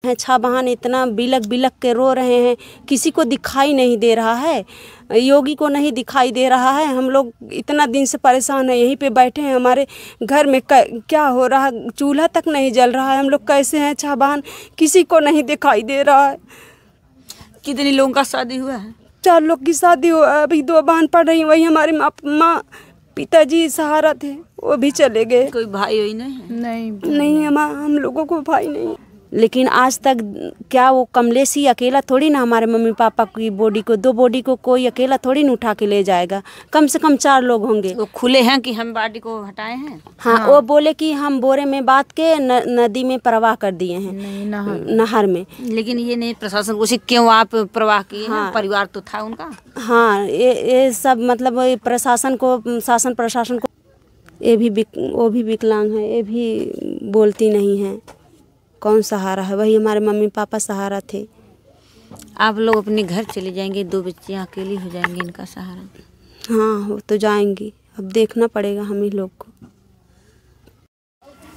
है। छह बहन इतना बिलक बिलक के रो रहे हैं, किसी को दिखाई नहीं दे रहा है, योगी को नहीं दिखाई दे रहा है। हम लोग इतना दिन से परेशान हैं, यहीं पे बैठे हैं। हमारे घर में क्या हो रहा है, चूल्हा तक नहीं जल रहा है। हम लोग कैसे हैं छह बहन, किसी को नहीं दिखाई दे रहा है। कितने लोगों का शादी हुआ है? 4 लोग की शादी हुआ है। अभी 2 बहन पढ़ रही, वही हमारे माँ पिताजी सहारा थे, वो भी चले गए। कोई भाई वही नहीं है? नहीं हम लोगों को भाई नहीं। लेकिन आज तक क्या वो कमलेश ही अकेला थोड़ी ना हमारे मम्मी पापा की बॉडी को, 2 बॉडी को कोई अकेला थोड़ी ना उठा के ले जाएगा। कम से कम 4 लोग होंगे। वो खुले हैं कि हम बॉडी को हटाए हैं? हाँ, वो बोले कि हम बोरे में बांध के नदी में प्रवाह कर दिए हैं, नहर में। लेकिन ये नहीं प्रशासन को क्यों आप प्रवाह किए हैं? हाँ, परिवार तो था उनका। हाँ, ये सब मतलब प्रशासन को, शासन प्रशासन को, वो भी विकलांग है, ये भी बोलती नहीं है। कौन सहारा है? वही हमारे मम्मी पापा सहारा थे। आप लोग अपने घर चले जाएंगे, 2 बच्चियाँ अकेली हो जाएंगी, इनका सहारा? हाँ, हो तो जाएंगी, अब देखना पड़ेगा हम ही लोग को।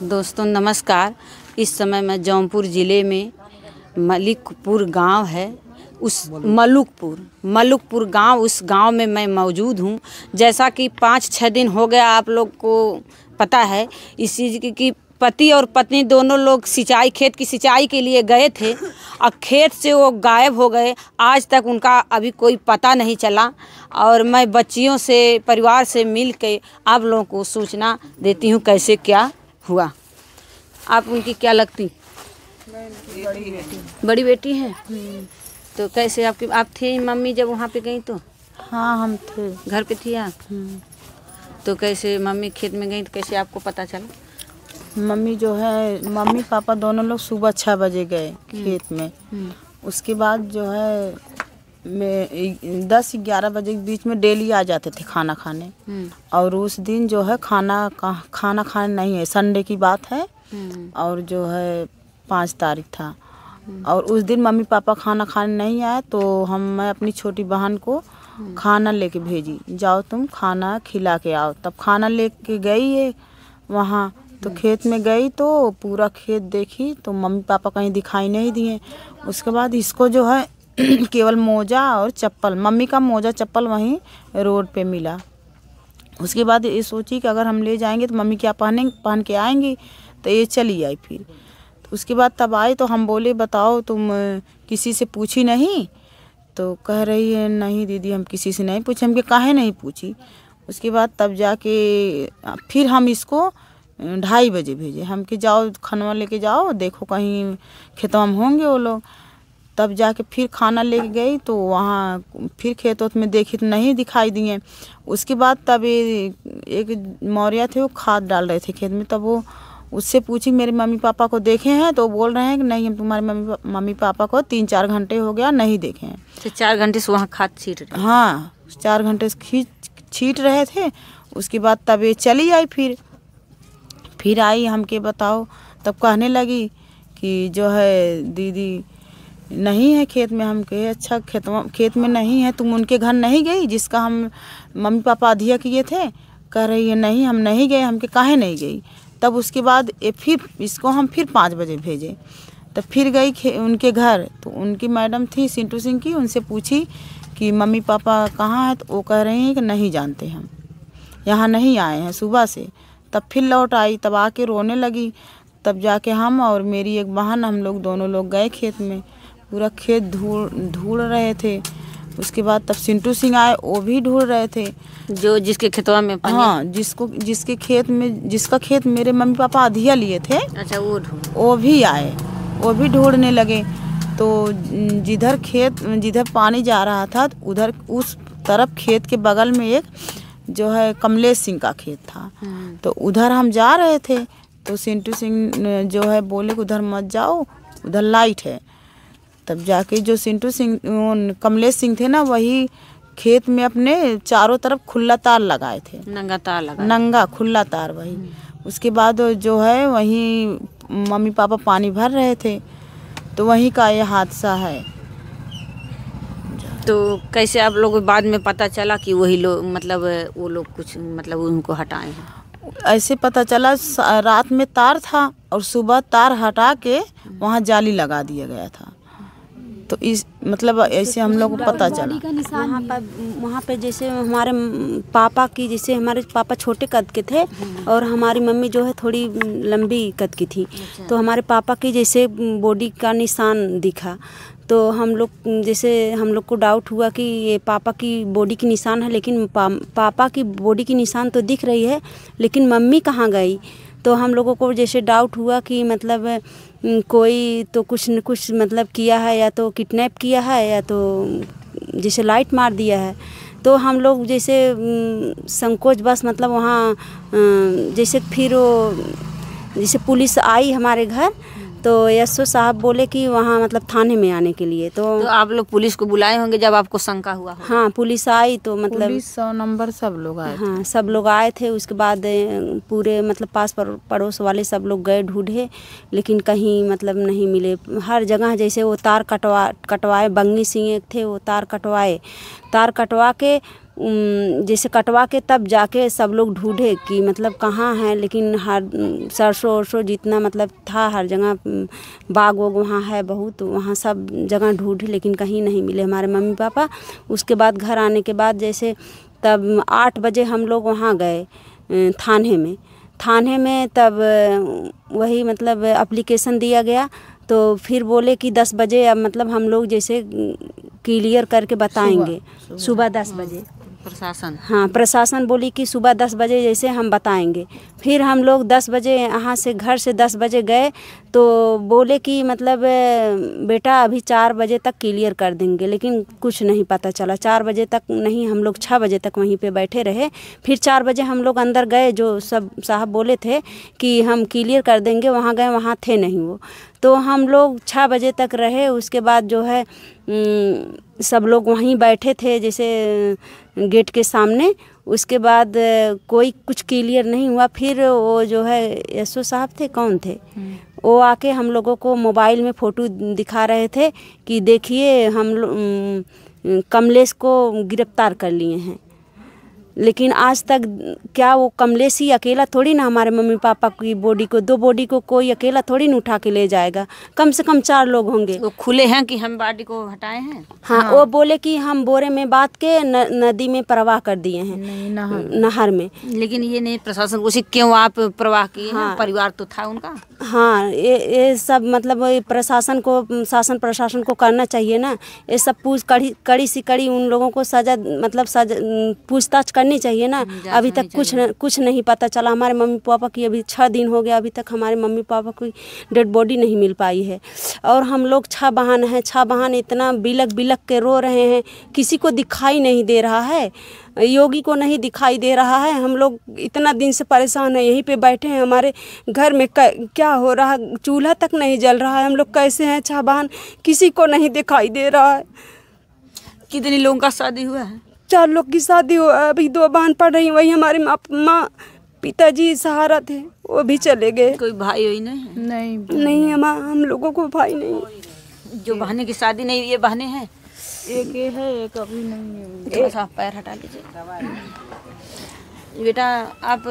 दोस्तों नमस्कार। इस समय मैं जौनपुर ज़िले में मलिकपुर गांव है, उस मलुकपुर गांव, उस गांव में मैं मौजूद हूं। जैसा कि 5-6 दिन हो गया, आप लोग को पता है इस चीज़ की पति और पत्नी दोनों लोग खेत की सिंचाई के लिए गए थे और खेत से वो गायब हो गए। आज तक उनका अभी कोई पता नहीं चला और मैं बच्चियों से, परिवार से मिल के आप लोगों को सूचना देती हूँ कैसे क्या हुआ। आप उनकी क्या लगती? बड़ी बेटी हैं। तो कैसे आप थे मम्मी जब वहाँ पे गई तो? हाँ, हम थे, घर पे थी आप। तो कैसे मम्मी खेत में गई तो कैसे आपको पता चला? मम्मी जो है, मम्मी पापा दोनों लोग सुबह 6 बजे गए खेत में। उसके बाद जो है मैं 10-11 बजे के बीच में डेली आ जाते थे खाना खाने। और उस दिन जो है खाना खाने नहीं है, संडे की बात है। और जो है 5 तारीख था और उस दिन मम्मी पापा खाना खाने नहीं आए तो मैं अपनी छोटी बहन को खाना लेके भेजी, जाओ तुम खाना खिला के आओ। तब खाना लेके गई है वहाँ, तो खेत में गई तो पूरा खेत देखी तो मम्मी पापा कहीं दिखाई नहीं दिए। उसके बाद इसको जो है केवल मोजा और चप्पल, मम्मी का मोजा चप्पल वहीं रोड पे मिला। उसके बाद ये सोची कि अगर हम ले जाएंगे तो मम्मी क्या पहन के आएंगी, तो ये चली आई। फिर तो उसके बाद तब आई तो हम बोले बताओ तुम किसी से पूछी नहीं? तो कह रही है नहीं दीदी हम किसी से नहीं पूछे। हम के काहे नहीं पूछी? उसके बाद तब जाके फिर हम इसको 2:30 बजे भेजे। हम कि जाओ खाना लेके जाओ, देखो कहीं खेतों में होंगे वो लोग। तब जाके फिर खाना लेके गई तो वहाँ फिर खेतों में देखी तो नहीं दिखाई दिए। उसके बाद तब एक मौर्या थे, वो खाद डाल रहे थे खेत में। तब वो उससे पूछी मेरे मम्मी पापा को देखे हैं? तो बोल रहे हैं कि नहीं हम तुम्हारे मम्मी पापा को 3-4 घंटे हो गया नहीं देखे हैं। तो 4 घंटे से वहाँ खाद छीट रहे? हाँ, 4 घंटे से छीट रहे थे। उसके बाद तब ये चली आई। फिर आई हमके बताओ, तब कहने लगी कि जो है दीदी नहीं है खेत में। हम कहे अच्छा खेत में नहीं है, तुम उनके घर नहीं गई जिसका हम मम्मी पापा अधिया किए थे? कह रही है नहीं हम नहीं गए। हम के काहे नहीं गई? तब उसके बाद फिर इसको हम फिर 5 बजे भेजे। तब फिर गई उनके घर तो उनकी मैडम थी सिंटू सिंह की, उनसे पूछी कि मम्मी पापा कहाँ हैं? तो वो कह रही हैं कि नहीं जानते, हम यहाँ नहीं आए हैं सुबह से। तब फिर लौट आई, तब आके रोने लगी। तब जाके हम और मेरी एक बहन, हम लोग दोनों लोग गए खेत में, पूरा खेत ढूंढ रहे थे। उसके बाद तब सिंटू सिंह आए, वो भी ढूंढ रहे थे। जो जिसके खेतवा में? हाँ, जिसका खेत मेरे मम्मी पापा अधिया लिए थे। अच्छा, वो भी आए, वो भी ढूंढने लगे। तो जिधर पानी जा रहा था उधर उस तरफ खेत के बगल में एक जो है कमलेश सिंह का खेत था। तो उधर हम जा रहे थे तो सिंटू सिंह जो है बोले कि उधर मत जाओ, उधर लाइट है। तब जाके जो सिंटू सिंह कमलेश सिंह थे ना, वही खेत में अपने चारों तरफ खुला तार लगाए थे, नंगा खुला तार वही। उसके बाद जो है वहीं मम्मी पापा पानी भर रहे थे तो वहीं का ये हादसा है। तो कैसे आप लोग बाद में पता चला कि वही लोग, मतलब वो लोग कुछ मतलब उनको हटाए हैं? ऐसे पता चला रात में तार था और सुबह तार हटा के वहाँ जाली लगा दिया गया था। तो इस मतलब ऐसे हम लोग को पता चला। वहाँ पर जैसे हमारे पापा की, जैसे हमारे पापा छोटे कद के थे और हमारी मम्मी जो है थोड़ी लंबी कद की थी। तो हमारे पापा की जैसे बॉडी का निशान दिखा, तो हम लोग जैसे हम लोग को डाउट हुआ कि ये पापा की बॉडी की निशान है, लेकिन पापा की बॉडी की निशान तो दिख रही है, लेकिन मम्मी कहाँ गई। तो हम लोगों को जैसे डाउट हुआ कि मतलब कोई तो कुछ न कुछ मतलब किया है, या तो किडनैप किया है या तो जैसे लाइट मार दिया है। तो हम लोग जैसे संकोच बस मतलब वहाँ जैसे फिर वो जैसे पुलिस आई हमारे घर, तो एसओ साहब बोले कि वहाँ मतलब थाने में आने के लिए। तो आप लोग पुलिस को बुलाए होंगे जब आपको शंका हुआ? हाँ, पुलिस आई तो मतलब पुलिस 100 नंबर सब लोग आए। हाँ, सब लोग आए थे। उसके बाद पूरे मतलब पास पड़ोस वाले सब लोग गए ढूंढे, लेकिन कहीं मतलब नहीं मिले। हर जगह जैसे वो तार कटवाए, बंगी सिंह एक थे, वो तार कटवा के जैसे कटवा के तब जाके सब लोग ढूंढे कि मतलब कहाँ है। लेकिन हर सरसों जितना मतलब था, हर जगह बाग वाग वहाँ है बहुत, वहाँ सब जगह ढूंढे, लेकिन कहीं नहीं मिले हमारे मम्मी पापा। उसके बाद घर आने के बाद जैसे तब 8 बजे हम लोग वहाँ गए थाने में तब वही मतलब एप्लीकेशन दिया गया। तो फिर बोले कि 10 बजे अब मतलब हम लोग जैसे क्लियर करके बताएंगे सुबह 10 बजे। प्रशासन बोली कि सुबह 10 बजे जैसे हम बताएंगे। फिर हम लोग 10 बजे यहाँ से घर से 10 बजे गए, तो बोले कि मतलब बेटा अभी 4 बजे तक क्लियर कर देंगे, लेकिन कुछ नहीं पता चला। 4 बजे तक नहीं, हम लोग 6 बजे तक वहीं पे बैठे रहे। फिर 4 बजे हम लोग अंदर गए, जो सब साहब बोले थे कि हम क्लियर कर देंगे, वहाँ गए, वहाँ थे नहीं वो। तो हम लोग 6 बजे तक रहे। उसके बाद जो है सब लोग वहीं बैठे थे जैसे गेट के सामने। उसके बाद कोई कुछ क्लियर नहीं हुआ। फिर वो जो है एसओ साहब थे, कौन थे, वो आके हम लोगों को मोबाइल में फ़ोटो दिखा रहे थे कि देखिए हम कमलेश को गिरफ्तार कर लिए हैं। लेकिन आज तक क्या वो कमलेश ही अकेला थोड़ी ना हमारे मम्मी पापा की बॉडी को, 2 बॉडी को कोई अकेला थोड़ी ना उठा के ले जाएगा। कम से कम 4 लोग होंगे। वो खुले हैं कि हम बॉडी को हटाए हैं? हाँ, वो बोले कि हम बोरे में बांध के नदी में प्रवाह कर दिए हैं, नहर में। लेकिन ये नहीं प्रशासन उसे क्यों आप प्रवाह किए हैं? हाँ, परिवार तो था उनका। हाँ, ये सब मतलब प्रशासन को, शासन प्रशासन को करना चाहिए ना। ये सब कड़ी से कड़ी उन लोगों को सजा मतलब पूछताछ करनी चाहिए ना। अभी तक कुछ नहीं पता चला। हमारे मम्मी पापा की अभी 6 दिन हो गया, अभी तक हमारे मम्मी पापा की डेड बॉडी नहीं मिल पाई है। और हम लोग 6 बहन हैं, 6 बहन इतना बिलक के रो रहे हैं, किसी को दिखाई नहीं दे रहा है। योगी को नहीं दिखाई दे रहा है। हम लोग इतना दिन से परेशान हैं, यहीं पे बैठे हैं। हमारे घर में क्या हो रहा है, चूल्हा तक नहीं जल रहा है। हम लोग कैसे हैं 6 बहन, किसी को नहीं दिखाई दे रहा है। कितने लोगों का शादी हुआ है? 4 लोग की शादी हुआ है। अभी 2 बहन पढ़ रही, वही हमारे माँ पिताजी सहारा थे, वो भी चले गए। कोई भाई वही नहीं? नहीं, हम लोगों को भाई नहीं। जो बहने की शादी नहीं, ये बहने हैं? एक ये है, एक अभी नहीं है। थोड़ा सा पैर हटा लीजिए। बेटा आप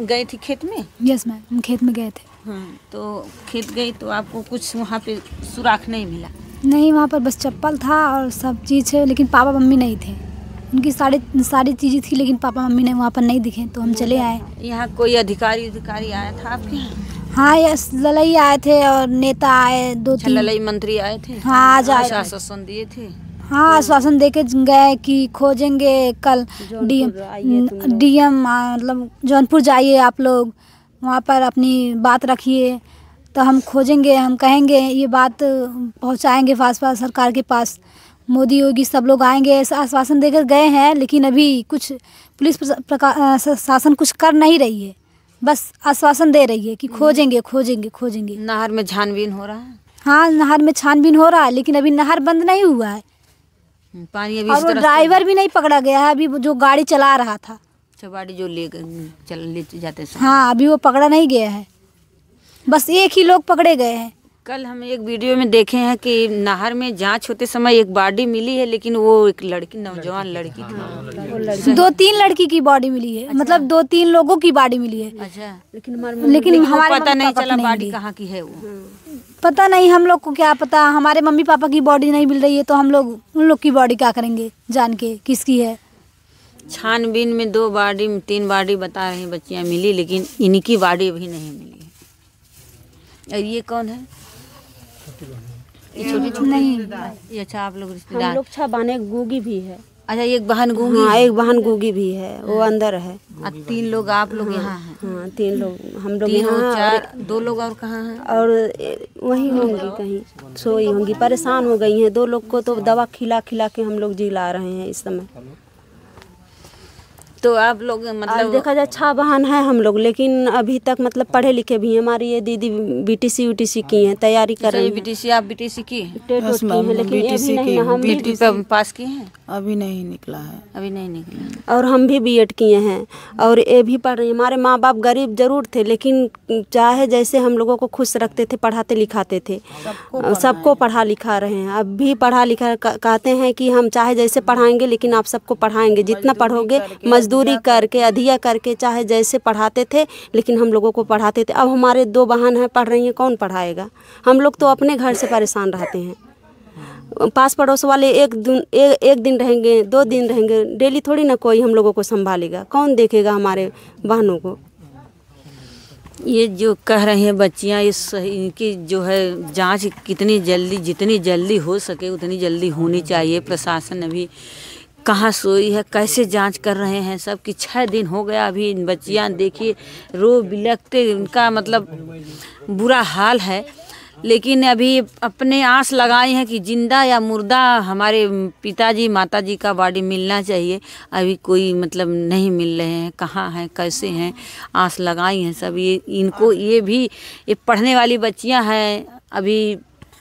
गई थी खेत में? यस मैम, हम खेत में गए थे। हाँ, तो खेत गई तो आपको कुछ वहाँ पे सुराख नहीं मिला? नहीं, वहाँ पर बस चप्पल था और सब चीज़ है, लेकिन पापा मम्मी नहीं थे। उनकी सारी चीज़ें थी, लेकिन पापा मम्मी ने वहाँ पर नहीं दिखे, तो हम चले आए। यहाँ कोई अधिकारी आया था आपके यहाँ? हाँ, यस, ललई आए थे और नेता आए 2-3। ललई मंत्री आए थे? हाँ, आज आए थे। आश्वासन दिए थे? हाँ, आश्वासन दे के गए कि खोजेंगे कल। डीएम मतलब जौनपुर जाइए आप लोग, वहाँ पर अपनी बात रखिए, तो हम खोजेंगे, हम कहेंगे, ये बात पहुँचाएंगे पास सरकार के पास। मोदी योगी सब लोग आएंगे, ऐसा आश्वासन देकर गए हैं, लेकिन अभी कुछ पुलिस शासन कुछ कर नहीं रही है, बस आश्वासन दे रही है कि खोजेंगे। नहर में छानबीन हो रहा है? हाँ, नहर में छानबीन हो रहा है, लेकिन अभी नहर बंद नहीं हुआ है। पानी अभी और वो ड्राइवर भी नहीं पकड़ा गया है अभी, जो गाड़ी चला रहा था, गाड़ी जो ले जाते। हाँ, अभी वो पकड़ा नहीं गया है। बस एक ही लोग पकड़े गए हैं, कल हम एक वीडियो में देखे हैं कि नहर में जांच होते समय एक बॉडी मिली है, लेकिन वो एक लड़की, नौजवान लड़की थी। 2-3 लड़की की बॉडी मिली है। अच्छा। मतलब 2-3 लोगों की बॉडी मिली है। अच्छा। लेकिन हमारे पता नहीं चला बॉडी कहाँ की है। वो पता नहीं, हम लोग को क्या पता। हमारे मम्मी पापा की बॉडी नहीं मिल रही है तो हम लोग उन लोग की बॉडी क्या करेंगे जान के किसकी है। छानबीन में 2 बॉडी 3 बॉडी बता रही बच्चियाँ मिली, लेकिन इनकी बॉडी अभी नहीं मिली है। और ये कौन है? ये छोटी नहीं। ये अच्छा, आप लोग रिश्तेदार? हम लोग 6 बहन, एक गूगी भी है। अच्छा, एक बहन गूंगी? हाँ, एक बहन गूगी भी है, वो अंदर है। 3 लोग आप लोग यहाँ हैं? हाँ, 3 लोग हम लोग 3 और यहाँ। 4, 2 लोग और कहाँ हैं? और वही होंगी, कहीं सोई होंगी, परेशान हो गई हैं। 2 लोग को तो दवा खिला खिला के हम लोग जिला रहे हैं इस समय। तो आप लोग मतलब देखा जाए 6 बहन है हम लोग, लेकिन अभी तक मतलब पढ़े लिखे भी हैं। हमारी ये दीदी बीटीसी यूटीसी की हैं, तैयारी कर रही हैं। बीटीसी, आप बीटीसी की हैं? टेट की हैं, लेकिन ये भी नहीं, हम भी पास किए हैं? अभी नहीं निकला है। अभी नहीं निकला। और हम भी बीएड किए हैं और ये भी पढ़ रही हैं। हमारे माँ बाप गरीब जरूर थे, लेकिन चाहे जैसे हम लोगों को खुश रखते थे, पढ़ाते लिखाते थे। सबको पढ़ा लिखा रहे हैं, अब भी पढ़ा लिखा कहते हैं कि हम चाहे जैसे पढ़ाएंगे, लेकिन आप सबको पढ़ाएंगे। जितना पढ़ोगे मजदूरी करके, अधिया करके, चाहे जैसे पढ़ाते थे, लेकिन हम लोगों को पढ़ाते थे। अब हमारे 2 बहन हैं, पढ़ रही हैं, कौन पढ़ाएगा? हम लोग तो अपने घर से परेशान रहते हैं। पास पड़ोस वाले एक दिन रहेंगे, 2 दिन रहेंगे, डेली थोड़ी ना कोई हम लोगों को संभालेगा। कौन देखेगा हमारे बहनों को? ये जो कह रही हैं बच्चियाँ, ये सही, इनकी जो है जांच कितनी जल्दी, जितनी जल्दी हो सके उतनी जल्दी होनी चाहिए। प्रशासन अभी कहाँ सोई है, कैसे जांच कर रहे हैं सब कि 6 दिन हो गया। अभी बच्चियाँ देखिए रो बिलखते, उनका मतलब बुरा हाल है। लेकिन अभी अपने आस लगाई हैं कि जिंदा या मुर्दा हमारे पिताजी माताजी का बॉडी मिलना चाहिए। अभी कोई मतलब नहीं मिल रहे हैं, कहाँ हैं, कैसे हैं, आस लगाई हैं सब। ये इनको, ये भी ये पढ़ने वाली बच्चियां हैं, अभी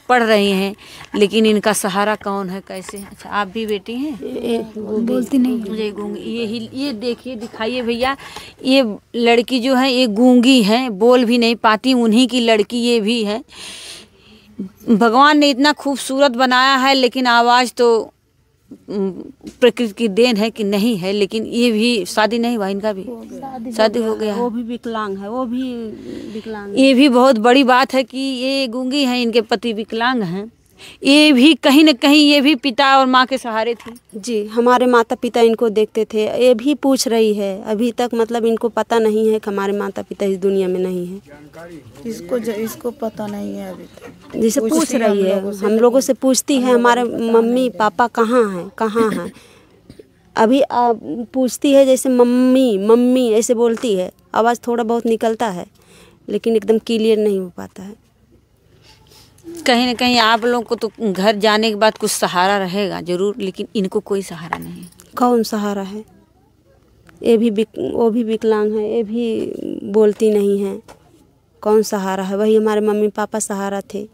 पढ़ रही हैं, लेकिन इनका सहारा कौन है, कैसे है? अच्छा, आप भी बेटी हैं? बोलती नहीं मुझे गूंगी, ये देखिए, दिखाइए भैया, ये लड़की जो है ये गूंगी है, बोल भी नहीं पाती, उन्हीं की लड़की ये भी है। भगवान ने इतना खूबसूरत बनाया है, लेकिन आवाज़ तो प्रकृति की देन है कि नहीं है। लेकिन ये भी शादी नहीं हुआ, इनका भी शादी हो गया। वो भी विकलांग है, वो भी विकलांग। ये भी बहुत बड़ी बात है कि ये गूंगी हैं, इनके पति विकलांग हैं। ये भी कहीं न कहीं ये भी पिता और माँ के सहारे थी। जी, हमारे माता पिता इनको देखते थे। ये भी पूछ रही है अभी तक, मतलब इनको पता नहीं है कि हमारे माता पिता इस दुनिया में नहीं है। इसको पता नहीं है अभी तक। जैसे पूछ रही है, हम लोगों से पूछती है हमारे मम्मी पापा कहाँ हैं, कहाँ हैं। अभी पूछती है जैसे मम्मी मम्मी ऐसे बोलती है, आवाज़ थोड़ा बहुत निकलता है, लेकिन एकदम क्लियर नहीं हो पाता है। कहीं न कहीं आप लोगों को तो घर जाने के बाद कुछ सहारा रहेगा जरूर, लेकिन इनको कोई सहारा नहीं है। कौन सहारा है? वो भी विकलांग है, ये भी बोलती नहीं है। कौन सहारा है? वही हमारे मम्मी पापा सहारा थे।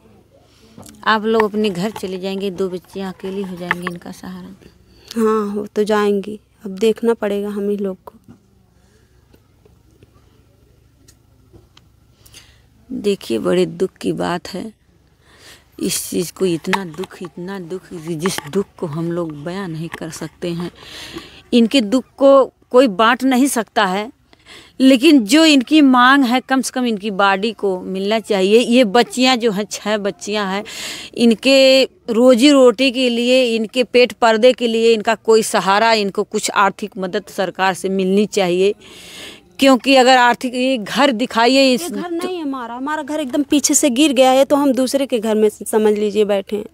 आप लोग अपने घर चले जाएंगे, 2 बच्चियाँ अकेली हो जाएंगी, इनका सहारा? हाँ, हो तो जाएंगी, अब देखना पड़ेगा हम ही लोग को। देखिए, बड़े दुख की बात है इस चीज़ को, इतना दुख, जिस दुख को हम लोग बयान नहीं कर सकते हैं। इनके दुख को कोई बांट नहीं सकता है, लेकिन जो इनकी मांग है, कम से कम इनकी बॉडी को मिलना चाहिए। ये बच्चियां जो हैं, 6 बच्चियां हैं, इनके रोजी रोटी के लिए, इनके पेट पर्दे के लिए इनका कोई सहारा, इनको कुछ आर्थिक मदद सरकार से मिलनी चाहिए। क्योंकि अगर आर्थिक, ये घर दिखाइए, इस घर नहीं है हमारा घर एकदम पीछे से गिर गया है, तो हम दूसरे के घर में समझ लीजिए बैठे हैं।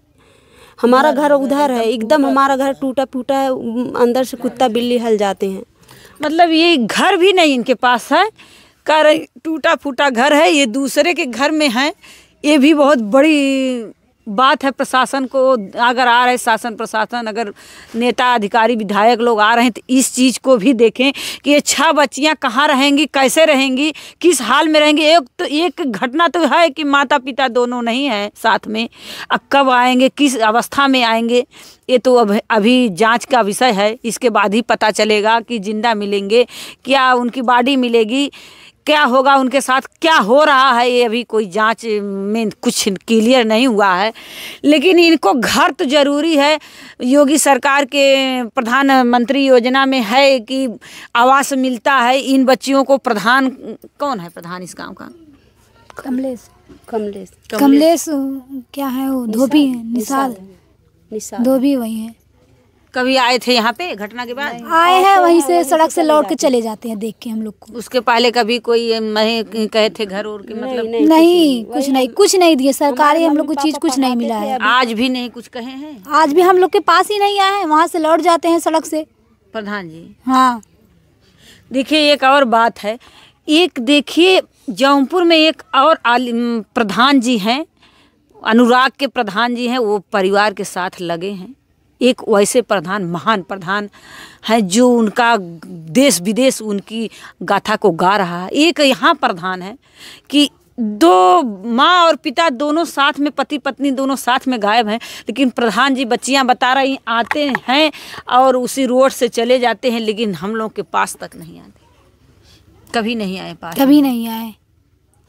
हमारा घर उधर है एकदम, हमारा घर टूटा फूटा है, अंदर से कुत्ता बिल्ली हल जाते हैं। मतलब ये घर भी नहीं इनके पास है, टूटा फूटा घर है, ये दूसरे के घर में है। ये भी बहुत बड़ी बात है। प्रशासन को अगर आ रहे, शासन प्रशासन, अगर नेता अधिकारी विधायक लोग आ रहे हैं, तो इस चीज़ को भी देखें कि ये 6 बच्चियां कहाँ रहेंगी, कैसे रहेंगी, किस हाल में रहेंगी। एक घटना तो है कि माता पिता दोनों नहीं हैं साथ में, अब कब आएंगे, किस अवस्था में आएंगे, ये तो अभी जांच का विषय है। इसके बाद ही पता चलेगा कि जिंदा मिलेंगे, क्या उनकी बॉडी मिलेगी, क्या होगा उनके साथ, क्या हो रहा है, ये अभी कोई जांच में कुछ क्लियर नहीं हुआ है। लेकिन इनको घर तो ज़रूरी है। योगी सरकार के प्रधानमंत्री योजना में है कि आवास मिलता है इन बच्चियों को। प्रधान कौन है प्रधान इस गाँव का? कमलेश कमलेश कमलेश क्या है वो, धोबी निषाद धोबी वही है। कभी आए थे यहाँ पे घटना के बाद? आए हैं, वहीं से सड़क से लौट के चले जाते हैं देख के हम लोग को। उसके पहले कभी कोई मैं कहे थे घर और के मतलब नहीं, कुछ नहीं दिए सरकारी, हम लोग को चीज कुछ नहीं मिला है। आज भी नहीं कुछ कहे हैं? आज भी हम लोग के पास ही नहीं आए हैं, वहाँ से लौट जाते हैं सड़क से। प्रधान जी हाँ देखिए, एक और बात है। एक देखिए जौनपुर में एक और प्रधान जी हैं, अनुराग के प्रधान जी हैं, वो परिवार के साथ लगे हैं। एक वैसे प्रधान, महान प्रधान है जो उनका देश विदेश उनकी गाथा को गा रहा है। एक यहाँ प्रधान है कि दो माँ और पिता दोनों साथ में, पति पत्नी दोनों साथ में गायब हैं। लेकिन प्रधान जी बच्चियाँ बता रही आते हैं और उसी रोड से चले जाते हैं, लेकिन हम लोग के पास तक नहीं आते। कभी नहीं आए पास, कभी नहीं आए।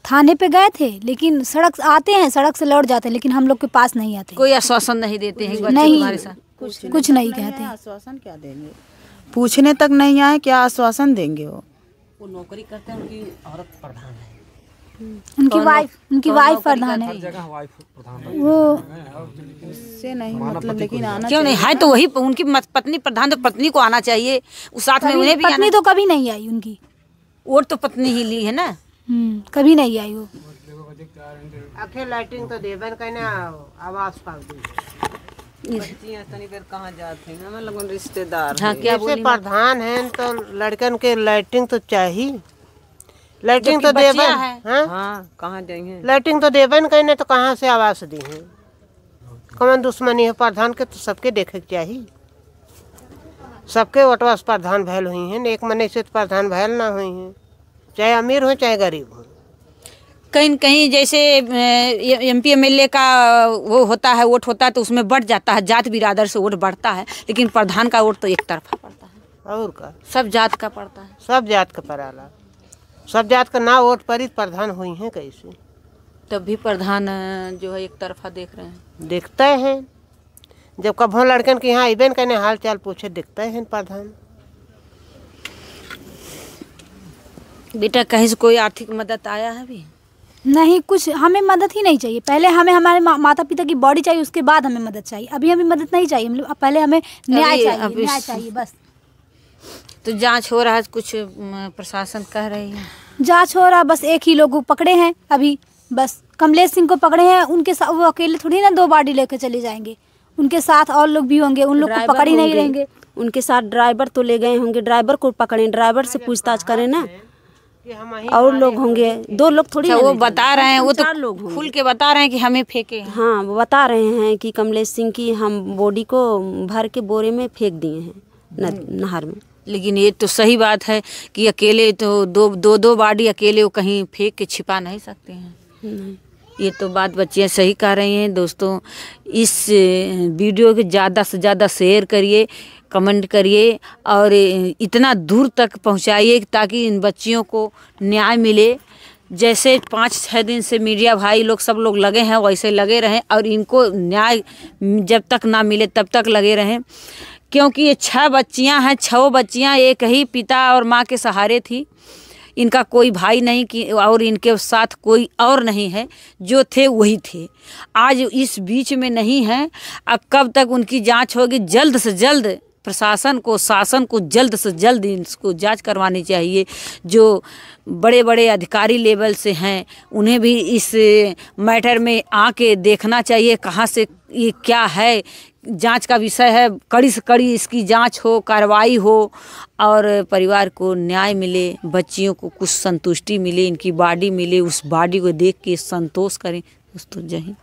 थाने पे गए थे लेकिन सड़क आते हैं, सड़क से लौट जाते हैं, लेकिन हम लोग के पास नहीं आते। कोई आश्वासन नहीं देते हैं बच्चे नहीं, तुम्हारे साथ? कुछ नहीं कहते। आश्वासन क्या देंगे? पूछने तक नहीं आए, क्या आश्वासन देंगे? वो नौकरी करते हैं, उनकी औरत प्रधान है, उनकी वाइफ प्रधान है। वो उससे नहीं मतलब, लेकिन आना क्यों नहीं है? तो वही उनकी पत्नी प्रधान, तो पत्नी को आना चाहिए उस साथ में। उन्हें भी पत्नी तो कभी नहीं आई उनकी, वोट तो पत्नी ही ली है ना। कभी नहीं आई वो। आखिर लाइटिंग तो देवन कहने आवास पाल दी। बच्चियां तनी देर कहाँ जाते हैं, हमें लोगों रिश्तेदार। हाँ, क्या जैसे प्रधान है तो लड़कन के लाइटिंग तो चाहिए। लाइटिंग तो देवन है, हाँ कहाँ जाएंगे? लाइटिंग तो देवन कहने तो कहाँ से आवास दी है? कौन दुश्मनी है प्रधान के? तो सबके देखे के चाहिए। सबके वोटवास प्रधान भैल हुई हैं, एक मने से प्रधान भैल ना हुई हैं, चाहे अमीर हो चाहे गरीब हो। कहीं कहीं जैसे एमपी एमएलए का वो होता है, वोट होता है तो उसमें बढ़ जाता है, जात बिरादर से वोट बढ़ता है। लेकिन प्रधान का वोट तो एक तरफा पड़ता है। और का सब जात का पड़ता है। सब जात का पड़ाला, सब जात का ना वोट पड़ी प्रधान हुई हैं कैसे? तब भी प्रधान जो है एक तरफा देख रहे हैं। देखते हैं जब कभों लड़कन के यहाँ इवेंट करने हाल चाल पूछे, देखते हैं प्रधान। बेटा कहीं से कोई आर्थिक मदद आया है अभी? नहीं, कुछ हमें मदद ही नहीं चाहिए। पहले हमें हमारे माता पिता की बॉडी चाहिए, उसके बाद हमें मदद चाहिए। अभी हमें मदद नहीं चाहिए, मतलब पहले हमें न्याय चाहिए बस। तो जांच हो रहा है, कुछ प्रशासन कह रही है? जांच हो रहा, बस एक ही लोग को पकड़े हैं अभी, बस कमलेश सिंह को पकड़े हैं। उनके साथ वो अकेले थोड़ी ना 2 बॉडी लेकर चले जाएंगे, उनके साथ और लोग भी होंगे, उन लोग को पकड़ ही नहीं रहेंगे। उनके साथ ड्राइवर तो ले गए होंगे, ड्राइवर को पकड़े, ड्राइवर से पूछताछ करें ना। और लोग होंगे, 2 लोग थोड़ी। वो बता रहे हैं, वो तो लोग खुल के बता रहे हैं कि हमें फेंके। हाँ, वो बता रहे हैं कि कमलेश सिंह की हम बॉडी को भर के बोरे में फेंक दिए हैं नहर में। लेकिन ये तो सही बात है कि अकेले तो दो बॉडी अकेले वो कहीं फेंक के छिपा नहीं सकते हैं। ये तो बात बच्चियाँ सही कह रही हैं। दोस्तों, इस वीडियो को ज़्यादा से ज़्यादा शेयर करिए, कमेंट करिए और इतना दूर तक पहुंचाइए ताकि इन बच्चियों को न्याय मिले। जैसे 5-6 दिन से मीडिया भाई लोग सब लोग लगे हैं, वैसे लगे रहें और इनको न्याय जब तक ना मिले तब तक लगे रहें। क्योंकि ये 6 बच्चियां हैं, 6 बच्चियां एक ही पिता और माँ के सहारे थी। इनका कोई भाई नहीं कि और इनके साथ कोई और नहीं है, जो थे वही थे। आज इस बीच में नहीं है। अब कब तक उनकी जांच होगी? जल्द से जल्द प्रशासन को, शासन को जल्द से जल्द इसको जांच करवानी चाहिए। जो बड़े बड़े अधिकारी लेवल से हैं उन्हें भी इस मैटर में आके देखना चाहिए, कहाँ से ये क्या है, जांच का विषय है। कड़ी से कड़ी इसकी जांच हो, कार्रवाई हो और परिवार को न्याय मिले, बच्चियों को कुछ संतुष्टि मिले, इनकी बॉडी मिले, उस बॉडी को देख के संतोष करें। दोस्तों, जय हिंद।